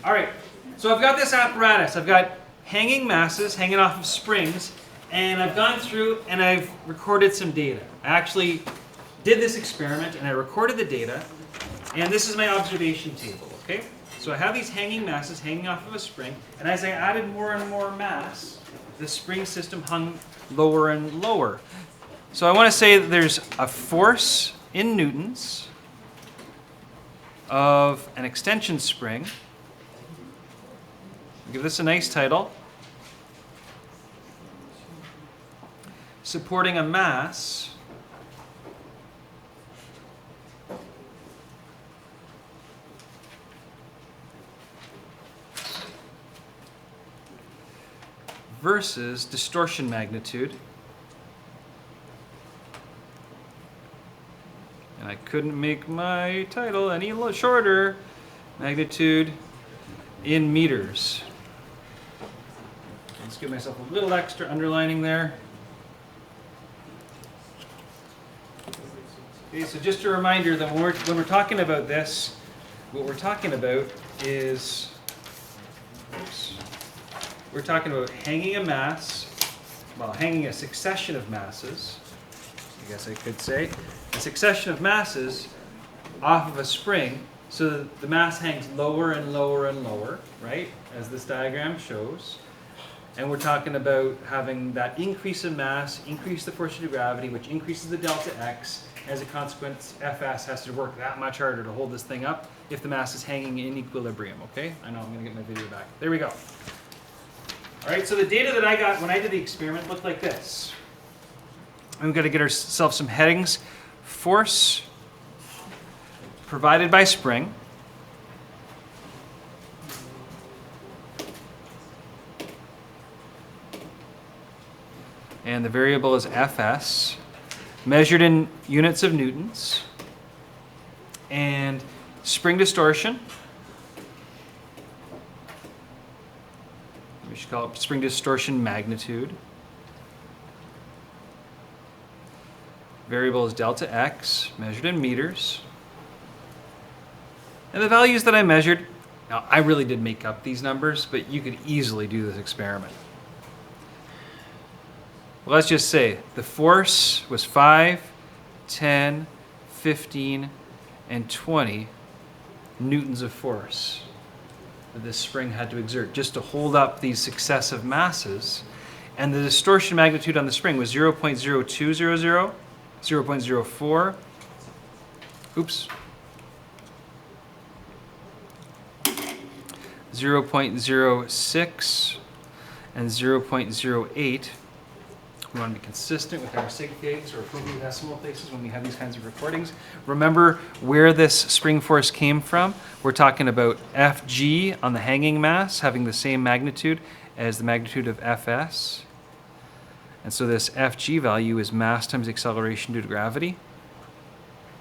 All right, so I've got this apparatus. I've got hanging masses hanging off of springs, and I've gone through and I've recorded some data. I actually did this experiment and I recorded the data, and this is my observation table, okay? So I have these hanging masses hanging off of a spring, and as I added more and more mass, the spring system hung lower and lower. So I want to say that there's a force in newtons of an extension spring. Give this a nice title. Supporting a mass versus distortion magnitude. And I couldn't make my title any shorter. Magnitude in meters. Let's give myself a little extra underlining there. Okay, so just a reminder that when we're talking about this, what we're talking about is, we're talking about hanging a mass, well, hanging a succession of masses, I guess I could say, a succession of masses off of a spring so that the mass hangs lower and lower and lower, right, as this diagram shows. And we're talking about having that increase in mass, increase the force due to gravity, which increases the delta x. As a consequence, Fs has to work that much harder to hold this thing up if the mass is hanging in equilibrium, okay? I know I'm going to get my video back. There we go. All right, so the data that I got when I did the experiment looked like this. And we've got to get ourselves some headings. Force provided by spring. And the variable is Fs, measured in units of newtons. And spring distortion. We should call it spring distortion magnitude. Variable is delta x, measured in meters. And the values that I measured, now I really did make up these numbers, but you could easily do this experiment. Well, let's just say the force was 5, 10, 15, and 20 newtons of force that this spring had to exert just to hold up these successive masses. And the distortion magnitude on the spring was 0.0200, 0.04, oops, 0.06, and 0.08. We want to be consistent with our sig figs or appropriate decimal places when we have these kinds of recordings. Remember where this spring force came from. We're talking about Fg on the hanging mass having the same magnitude as the magnitude of Fs. And so this Fg value is mass times acceleration due to gravity.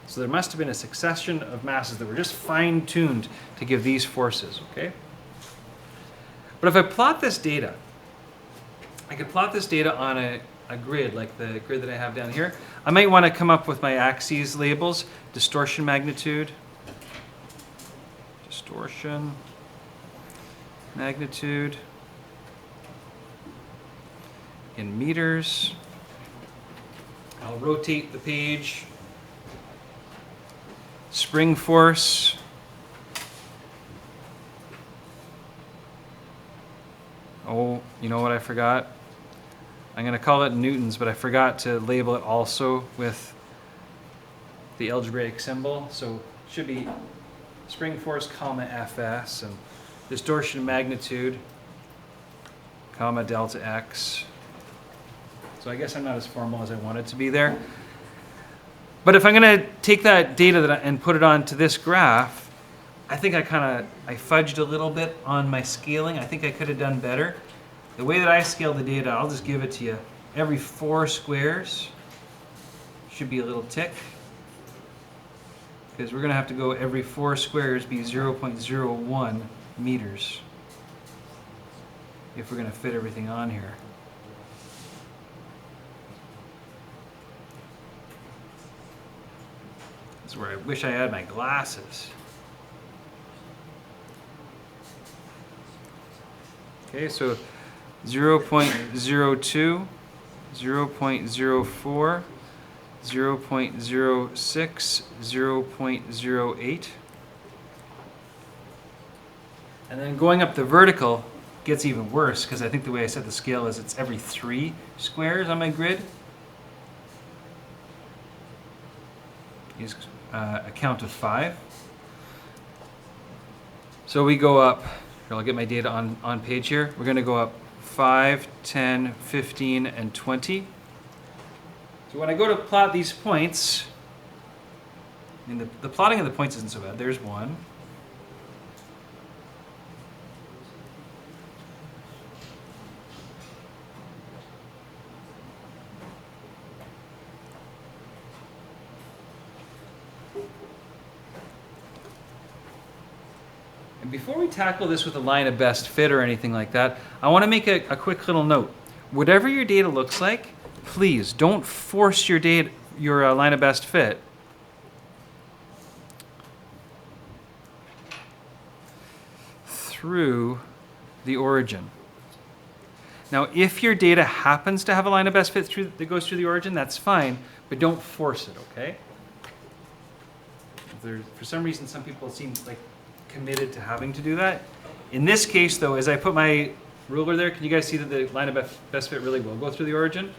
So there must have been a succession of masses that were just fine-tuned to give these forces, okay? But if I plot this data, I could plot this data on a grid, like the grid that I have down here. I might want to come up with my axes labels, distortion magnitude, distortion magnitude in meters. I'll rotate the page. Spring force. Oh, you know what I forgot? I'm going to call it newtons, but I forgot to label it also with the algebraic symbol. So it should be spring force, comma, Fs, and distortion magnitude, comma, delta x. So I guess I'm not as formal as I wanted to be there. But if I'm going to take that data and put it onto this graph, I think I fudged a little bit on my scaling. I think I could have done better. The way that I scale the data, I'll just give it to you. Every 4 squares should be a little tick, because we're going to have to go every 4 squares be 0.01 meters if we're going to fit everything on here. This is where I wish I had my glasses. Okay, so 0.02, 0.04, 0.06, 0.08. And then going up the vertical gets even worse because I think the way I set the scale is it's every 3 squares on my grid. Is a count of 5. So we go up, here I'll get my data on page here. We're going to go up 5, 10, 15, and 20. So when I go to plot these points, I mean the plotting of the points isn't so bad. There's 1. And before we tackle this with a line of best fit or anything like that, I want to make a quick little note. Whatever your data looks like, please don't force your line of best fit through the origin. Now, if your data happens to have a line of best fit that goes through the origin, that's fine, but don't force it, okay? For some reason, some people seem like committed to having to do that. In this case, though, as I put my ruler there, can you guys see that the line of best fit really will go through the origin?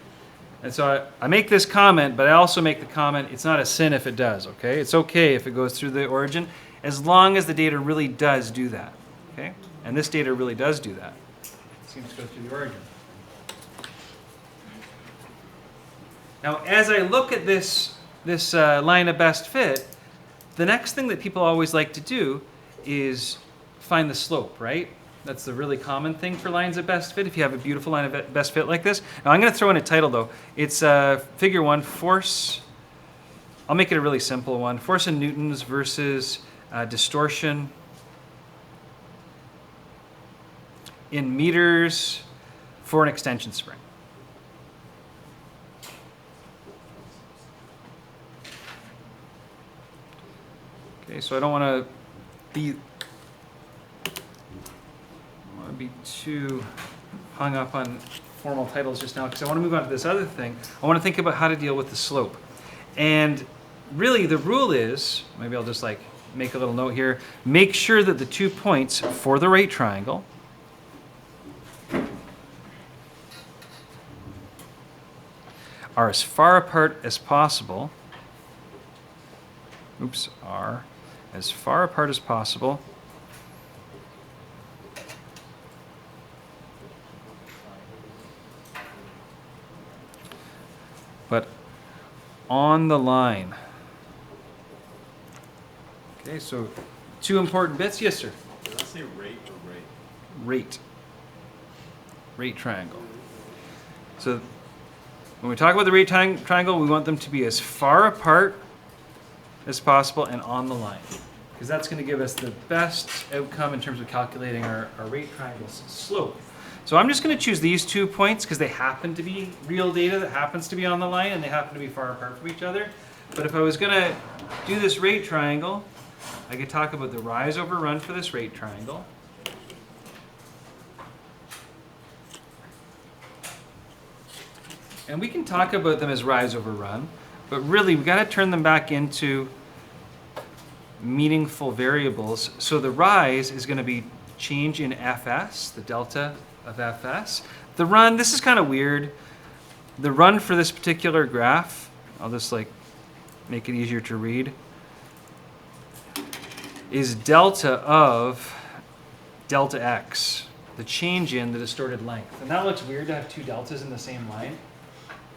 And so I make this comment, but I also make the comment, it's not a sin if it does, okay? It's okay if it goes through the origin, as long as the data really does do that, okay? And this data really does do that. It seems to go through the origin. Now, as I look at this line of best fit, the next thing that people always like to do is find the slope, right? That's the really common thing for lines of best fit if you have a beautiful line of best fit like this. Now I'm going to throw in a title though. It's figure 1, force. I'll make it a really simple one. Force in newtons versus distortion in meters for an extension spring. Okay, so I don't want to be too hung up on formal titles just now because I want to move on to this other thing. I want to think about how to deal with the slope. And really the rule is, maybe I'll just like make a little note here, make sure that the 2 points for the right triangle are as far apart as possible. Are as far apart as possible but on the line. Okay, so 2 important bits. Yes, sir? Did I say rate or rate? Rate. Rate triangle. So when we talk about the rate triangle, we want them to be as far apart as possible and on the line, because that's going to give us the best outcome in terms of calculating our rate triangle's slope. So I'm just going to choose these 2 points because they happen to be real data that happens to be on the line and they happen to be far apart from each other. But if I was going to do this rate triangle, I could talk about the rise over run for this rate triangle. And we can talk about them as rise over run, but really we've got to turn them back into meaningful variables. So the rise is going to be change in Fs, the delta of Fs. The run, this is kind of weird. The run for this particular graph, I'll just like make it easier to read, is delta of delta x, the change in the distorted length. And that looks weird to have 2 deltas in the same line,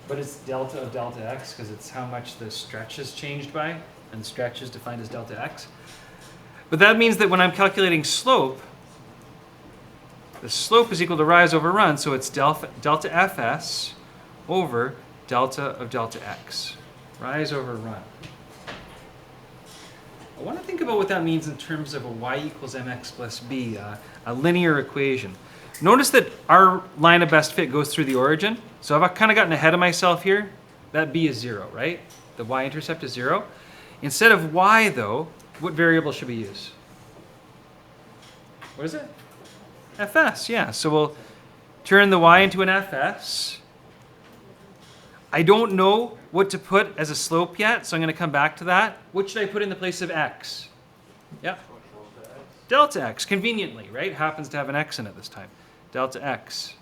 but it's delta of delta x because it's how much the stretch has changed by, and stretch is defined as delta x. But that means that when I'm calculating slope, the slope is equal to rise over run, so it's delta Fs over delta of delta x. Rise over run. I want to think about what that means in terms of a y equals mx plus b, a linear equation. Notice that our line of best fit goes through the origin. So I've kind of gotten ahead of myself here. That b is 0, right? The y-intercept is 0. Instead of y, though, what variable should we use? What is it? FS, yeah. So we'll turn the y into an FS. I don't know what to put as a slope yet, so I'm going to come back to that. What should I put in the place of x? Yeah. Delta x, conveniently, right? Happens to have an x in it this time. Delta x.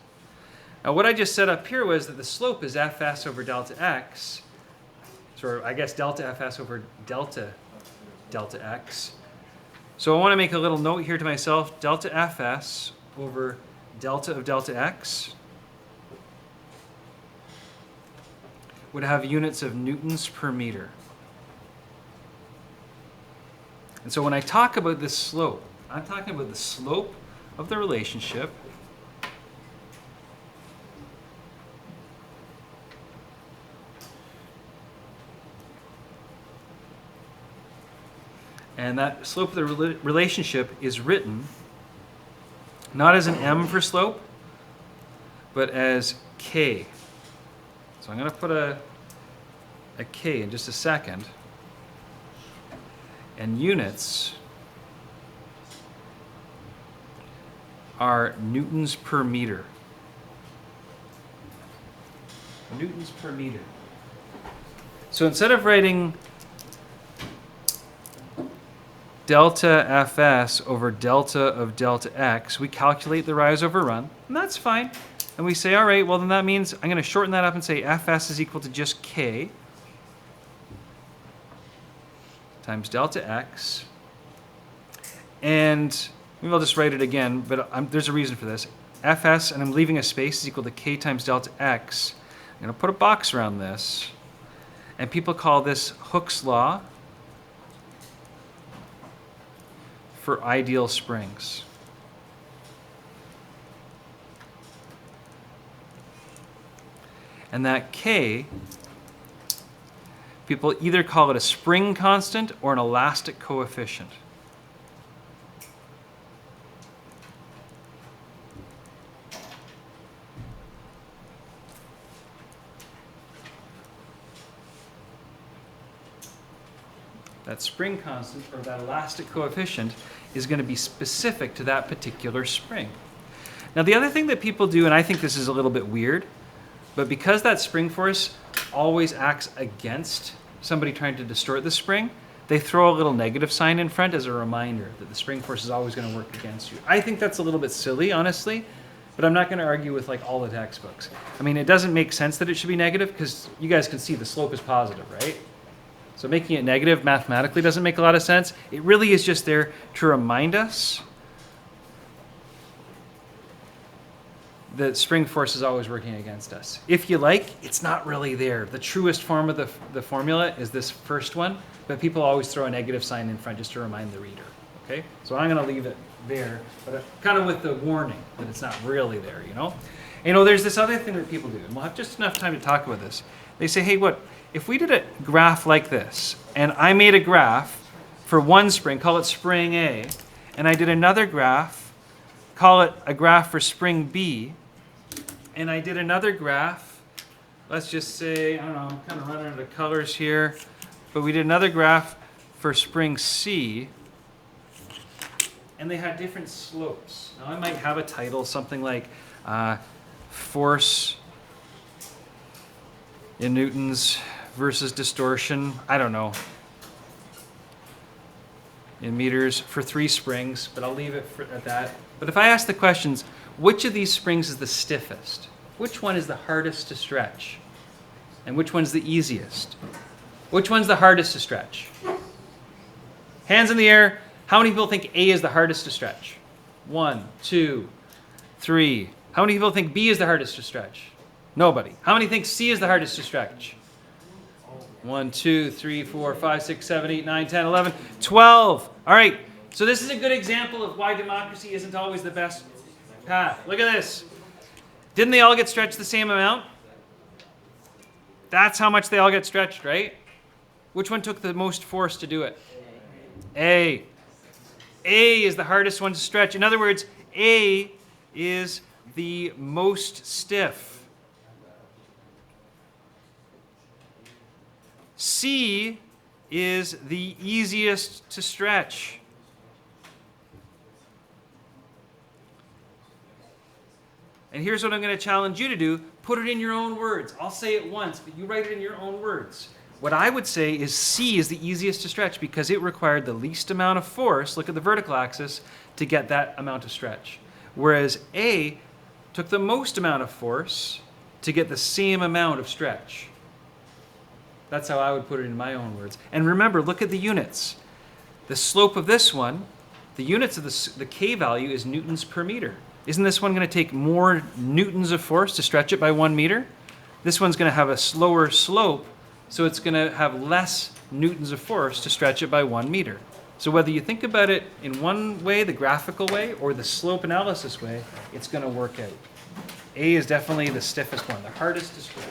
Now what I just set up here was that the slope is fs over delta x. So I guess delta fs over delta x. So I want to make a little note here to myself, delta fs over delta of delta x would have units of newtons per meter. And so when I talk about this slope, I'm talking about the slope of the relationship and that slope of the relationship is written not as an m for slope, but as k. So I'm going to put a k in just a second. And units are newtons per meter. Newtons per meter. So instead of writing delta fs over delta of delta x, we calculate the rise over run, and that's fine. And we say, all right, well then that means I'm going to shorten that up and say fs is equal to just k times delta x. And maybe I'll just write it again, but there's a reason for this. Fs, and I'm leaving a space, is equal to k times delta x. I'm going to put a box around this. And people call this Hooke's law for ideal springs. And that k, people either call it a spring constant or an elastic coefficient. That spring constant, or that elastic coefficient, is going to be specific to that particular spring. Now the other thing that people do, and I think this is a little bit weird, but because that spring force always acts against somebody trying to distort the spring, they throw a little negative sign in front as a reminder that the spring force is always going to work against you. I think that's a little bit silly, honestly, but I'm not going to argue with like all the textbooks. I mean, it doesn't make sense that it should be negative because you guys can see the slope is positive, right? So making it negative mathematically doesn't make a lot of sense. It really is just there to remind us that spring force is always working against us. If you like, it's not really there. The truest form of the formula is this first one, but people always throw a negative sign in front just to remind the reader. Okay? So I'm going to leave it there, but kind of with the warning that it's not really there, you know? And, you know, there's this other thing that people do, and we'll have just enough time to talk about this. They say, hey, what, if we did a graph like this, and I made a graph for one spring, call it spring A, and I did another graph, call it a graph for spring B, and I did another graph, let's just say, I don't know, I'm kind of running out of colors here, but we did another graph for spring C, and they had different slopes. Now I might have a title, something like force in newtons versus distortion, I don't know, in meters for 3 springs, but I'll leave it at that. But if I ask the questions, which of these springs is the stiffest? Which one is the hardest to stretch? And which one's the easiest? Which one's the hardest to stretch? Hands in the air. How many people think A is the hardest to stretch? 1, 2, 3. How many people think B is the hardest to stretch? Nobody. How many think C is the hardest to stretch? 1, 2, 3, 4, 5, 6, 7, 8, 9, 10, 11, 12. All right. So this is a good example of why democracy isn't always the best path. Look at this. Didn't they all get stretched the same amount? That's how much they all get stretched, right? Which one took the most force to do it? A. A is the hardest one to stretch. In other words, A is the most stiff. C is the easiest to stretch. And here's what I'm going to challenge you to do. Put it in your own words. I'll say it once, but you write it in your own words. What I would say is C is the easiest to stretch because it required the least amount of force, look at the vertical axis, to get that amount of stretch. Whereas A took the most amount of force to get the same amount of stretch. That's how I would put it in my own words. And remember, look at the units. The slope of this one, the units of the K value is newtons per meter. Isn't this one going to take more newtons of force to stretch it by 1 meter? This one's going to have a slower slope, so it's going to have less newtons of force to stretch it by 1 meter. So whether you think about it in one way, the graphical way, or the slope analysis way, it's going to work out. A is definitely the stiffest one, the hardest to stretch.